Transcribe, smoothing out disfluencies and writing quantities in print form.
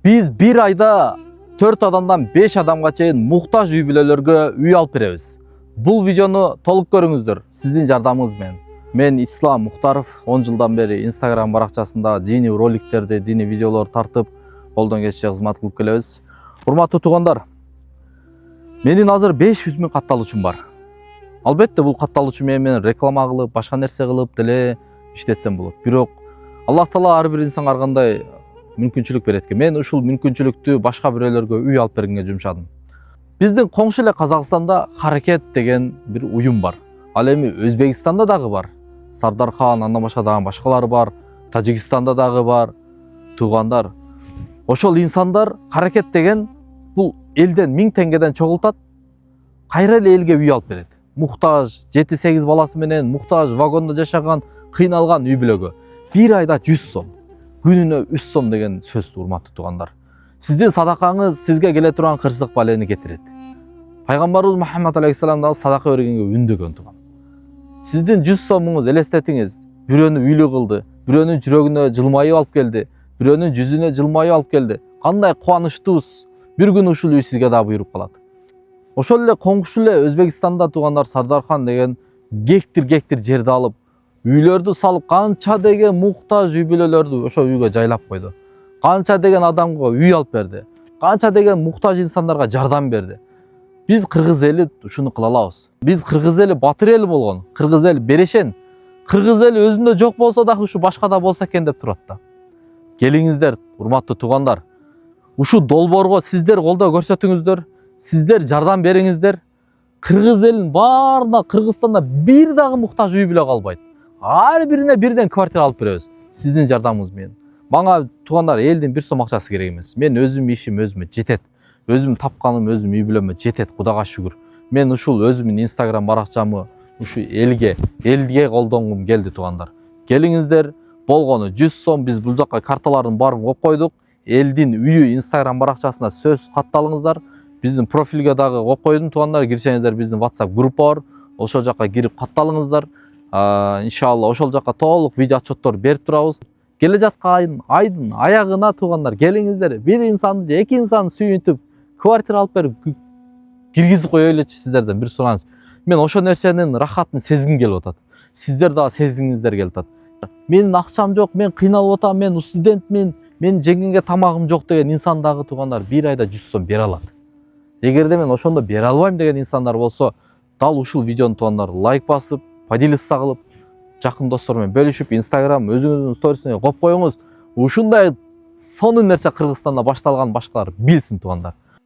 Biz bir ayda 4 адамдан 5 адамга чейин муктаж үй бүлөлөргө үй алып беребиз. Бул видеону толук көрүңүздөр сиздин жардамыңыз менен. Мен Ислам Мухтаров 10 жылдан бери Instagram баракчасында диний роликтерди, диний видеолор тартып, колдон келишинче кызмат кылып келебиз. Урматтуу туугандар, менин азыр 500 000 катталуучум бар. Албетте бул катталуучу менен реклама кылып, башка нерсе кылып деле иштетсем болот. Бирок Аллах Таала ар бир инсанга ар кандай мүмкүнчүлүк берет экен. Мен ушул мүмкүнчүлүктү башка бирөөлөргө үй алып бергенге жумшадым. Биздин коңшу эле Казакстанда Харакет деген бир уюм бар. Ал эми Өзбекстанда дагы бар. Сардархан, андан башка дагы башкалары бар. Тажикстанда дагы бар. Туугандар, ошол инсандар Харакет деген бул элден 1000 теңгеден чогултат, кайра эле элге үй алып берет. Муктаж, 7-8 баласы менен муктаж вагондо жашаган, кыйналган үй бүлөгө bir ayda 100 сом, күнүнө 3 сом деген сөз, урматтуу туугандар. Сиздин садакаңыз сизге келе турган кырсык балени кетирет. Пайгамбарыбыз Мухаммад алейхиссалам да садака бергенге үндөгөн туган. Сиздин 100 сомуңуз элестетиңиз, бирөөнү үйлүү кылды, бирөөнүн жүрөгүнө жылмайып алып келди, бирөөнүн жүзүнө жылмайып алып келди. Кандай кубанычтуусуз, бир күн ушул үй сизге да буйруп калат. Ошол эле коңшу эле Өзбекстанда туугандар Сардархан деген гектир жерди алып, үйлөрдү салып, канча деген муктаж үй бүлөлөрдү ошо үйгө жайлап койду. Канча деген адамга үй алып берди. Канча деген муктаж инсандарга жардам берди. Биз кыргыз эли ушуну кыла алабыз. Биз кыргыз эли батыр эл болгон, кыргыз эли берешен, кыргыз эли өзүндө жок болсо дагы ушу башкада болсо экен деп турат да. Келиңиздер, урматтуу туугандар. Ушу долбоорго сиздер колдоо көрсөтүңүздөр, сиздер жардам бериңиздер. Кыргыз элин баарына Кыргызстанда бир дагы муктаж үй бүлө калбайт. Ар бирине бирден квартира алып беребиз сиздин жардамыңыз менен. Мага туугандар элдин 1 сом акчасы керек эмес. Мен өзүм ишим өзүмө жетет. Өзүм тапканым өзүм үй бүлөмө жетет, Кудайга шүгүр. Мен ушул өзүмдүн Instagram баракчамы ушу элге колдонгум келди туугандар. Келиңиздер, болгону 100 сом, биз бул жакка карталардын баарын коюп койдук. Элдин үйү Instagram баракчасына сөз катталыңыздар. Биздин профилге дагы коюп койдум туугандар. Кирсеңиздер биздин WhatsApp группа бар. Ошол жакка кирип катталыңыздар. Иншалла ошол жакка толук видео отчеттор берип турабыз. Келе жаткан айдын аягына туугандар келиңиздер, бир инсанды же эки инсанды сүйүнтүп квартира алып берип киргизип коелучу сиздерден бир сураныч. Мен ошол нерсенин рахатын сезгим келип атат. Сиздер дагы сезгиңиздер келип атат. Менин акчам жок, мен кыйналып атам, мен студентмин, мен жеңгенге тамагым жок деген инсан дагы туугандар bir ayda 100 сом бере алат. Эгерде мен ошондо бере албайм деген инсандар болсо, дал ушул видеону туугандар лайк басып, поделиться кылып, жакын достор менен бөлүшүп, Instagram өзүңүздүн сторисине коюп коюңуз. Ушундай сонун нерсе Кыргызстанда башталган башкалар билсин туугандар.